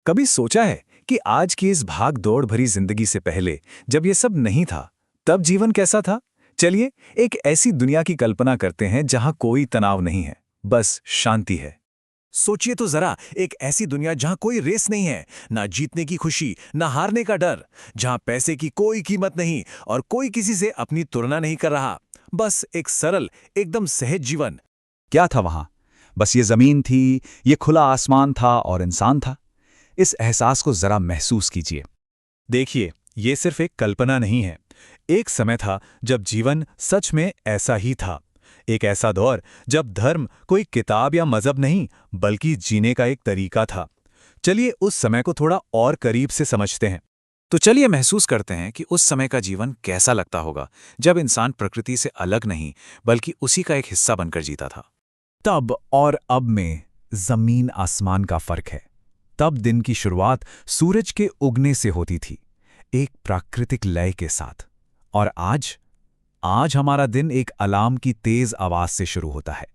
कभी सोचा है कि आज की इस भाग दौड़ भरी जिंदगी से पहले जब ये सब नहीं था, तब जीवन कैसा था? चलिए, एक ऐसी दुनिया की कल्पना करते हैं जहां कोई तनाव नहीं है, बस शांति है। सोचिए तो जरा, एक ऐसी दुनिया जहां कोई रेस नहीं है, ना जीतने की खुशी, ना हारने का डर, जहां पैसे की कोई कीमत नहीं और कोई किसी से अपनी तुलना नहीं कर रहा। बस एक सरल, एकदम सहज जीवन। क्या था वहां? बस ये जमीन थी, ये खुला आसमान था और इंसान था। इस एहसास को जरा महसूस कीजिए। देखिए, ये सिर्फ एक कल्पना नहीं है। एक समय था जब जीवन सच में ऐसा ही था। एक ऐसा दौर जब धर्म कोई किताब या मजहब नहीं, बल्कि जीने का एक तरीका था। चलिए उस समय को थोड़ा और करीब से समझते हैं। तो चलिए महसूस करते हैं कि उस समय का जीवन कैसा लगता होगा, जब इंसान प्रकृति से अलग नहीं, बल्कि उसी का एक हिस्सा बनकर जीता था। तब और अब में जमीन आसमान का फर्क है। तब दिन की शुरुआत सूरज के उगने से होती थी, एक प्राकृतिक लय के साथ। और आज हमारा दिन एक अलार्म की तेज आवाज से शुरू होता है।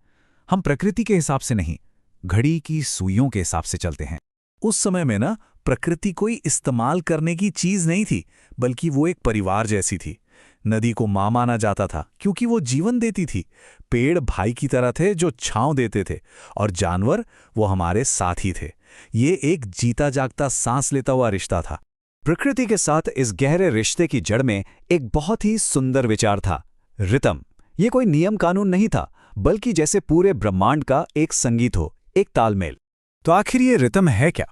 हम प्रकृति के हिसाब से नहीं, घड़ी की सुइयों के हिसाब से चलते हैं। उस समय में ना, प्रकृति कोई इस्तेमाल करने की चीज नहीं थी, बल्कि वो एक परिवार जैसी थी। नदी को मां माना जाता था क्योंकि वो जीवन देती थी। पेड़ भाई की तरह थे जो छांव देते थे, और जानवर वो हमारे साथी थे। ये एक जीता जागता सांस लेता हुआ रिश्ता था। प्रकृति के साथ इस गहरे रिश्ते की जड़ में एक बहुत ही सुंदर विचार था, रितम। ये कोई नियम कानून नहीं था, बल्कि जैसे पूरे ब्रह्मांड का एक संगीत हो, एक तालमेल। तो आखिर ये रितम है क्या?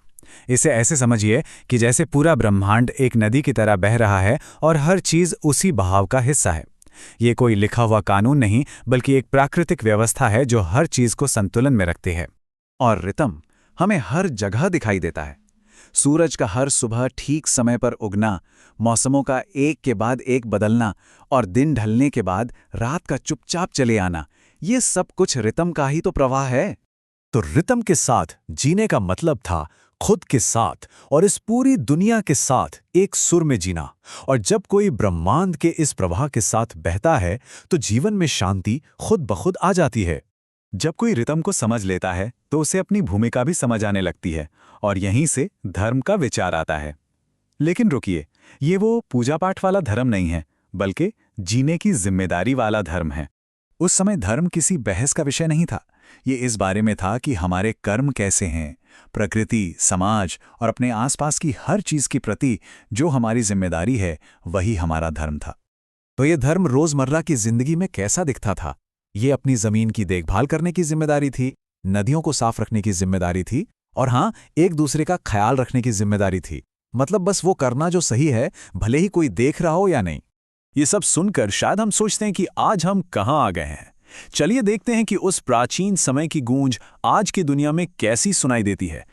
इसे ऐसे समझिए कि जैसे पूरा ब्रह्मांड एक नदी की तरह बह रहा है और हर चीज उसी बहाव का हिस्सा है। ये कोई लिखा हुआ कानून नहीं, बल्कि एक प्राकृतिक व्यवस्था है जो हर चीज को संतुलन में रखती है। और रितम हमें हर जगह दिखाई देता है। सूरज का हर सुबह ठीक समय पर उगना, मौसमों का एक के बाद एक बदलना, और दिन ढलने के बाद रात का चुपचाप चले आना, ये सब कुछ रितम का ही तो प्रवाह है। तो रितम के साथ जीने का मतलब था खुद के साथ और इस पूरी दुनिया के साथ एक सुर में जीना। और जब कोई ब्रह्मांड के इस प्रवाह के साथ बहता है, तो जीवन में शांति खुद ब खुद आ जाती है। जब कोई रितम को समझ लेता है तो उसे अपनी भूमिका भी समझ आने लगती है, और यहीं से धर्म का विचार आता है। लेकिन रुकिए, ये वो पूजा पाठ वाला धर्म नहीं है, बल्कि जीने की जिम्मेदारी वाला धर्म है। उस समय धर्म किसी बहस का विषय नहीं था। ये इस बारे में था कि हमारे कर्म कैसे हैं, प्रकृति, समाज और अपने आसपास की हर चीज के प्रति जो हमारी जिम्मेदारी है, वही हमारा धर्म था। तो ये धर्म रोजमर्रा की जिंदगी में कैसा दिखता था? ये अपनी जमीन की देखभाल करने की जिम्मेदारी थी, नदियों को साफ रखने की जिम्मेदारी थी, और हां, एक दूसरे का ख्याल रखने की जिम्मेदारी थी। मतलब बस वो करना जो सही है, भले ही कोई देख रहा हो या नहीं। ये सब सुनकर शायद हम सोचते हैं कि आज हम कहां आ गए हैं। चलिए देखते हैं कि उस प्राचीन समय की गूंज आज की दुनिया में कैसी सुनाई देती है।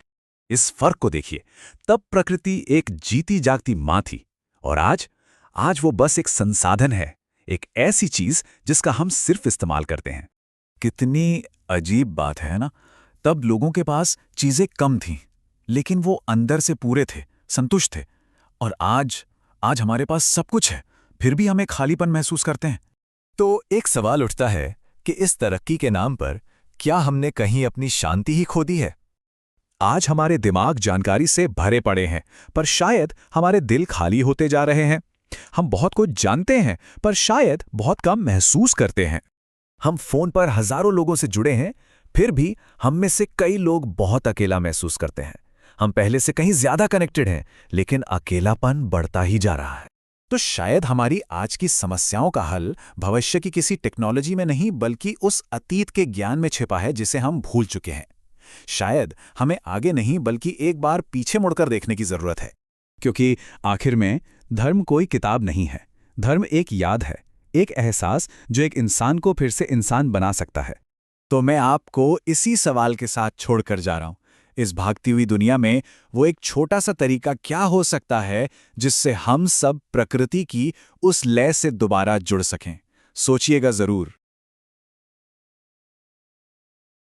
इस फर्क को देखिए। तब प्रकृति एक जीती जागती मां थी, और आज वो बस एक संसाधन है, एक ऐसी चीज जिसका हम सिर्फ इस्तेमाल करते हैं। कितनी अजीब बात है ना? तब लोगों के पास चीजें कम थीं, लेकिन वो अंदर से पूरे थे, संतुष्ट थे। और आज हमारे पास सब कुछ है, फिर भी हमें खालीपन महसूस करते हैं। तो एक सवाल उठता है कि इस तरक्की के नाम पर क्या हमने कहीं अपनी शांति ही खो दी है? आज हमारे दिमाग जानकारी से भरे पड़े हैं, पर शायद हमारे दिल खाली होते जा रहे हैं। हम बहुत कुछ जानते हैं, पर शायद बहुत कम महसूस करते हैं। हम फोन पर हजारों लोगों से जुड़े हैं, फिर भी हम में से कई लोग बहुत अकेला महसूस करते हैं। हम पहले से कहीं ज्यादा कनेक्टेड हैं, लेकिन अकेलापन बढ़ता ही जा रहा है। तो शायद हमारी आज की समस्याओं का हल भविष्य की किसी टेक्नोलॉजी में नहीं, बल्कि उस अतीत के ज्ञान में छिपा है जिसे हम भूल चुके हैं। शायद हमें आगे नहीं, बल्कि एक बार पीछे मुड़कर देखने की जरूरत है। क्योंकि आखिर में धर्म कोई किताब नहीं है। धर्म एक याद है, एक एहसास जो एक इंसान को फिर से इंसान बना सकता है। तो मैं आपको इसी सवाल के साथ छोड़कर जा रहा हूं। इस भागती हुई दुनिया में वो एक छोटा सा तरीका क्या हो सकता है जिससे हम सब प्रकृति की उस लय से दोबारा जुड़ सकें? सोचिएगा जरूर।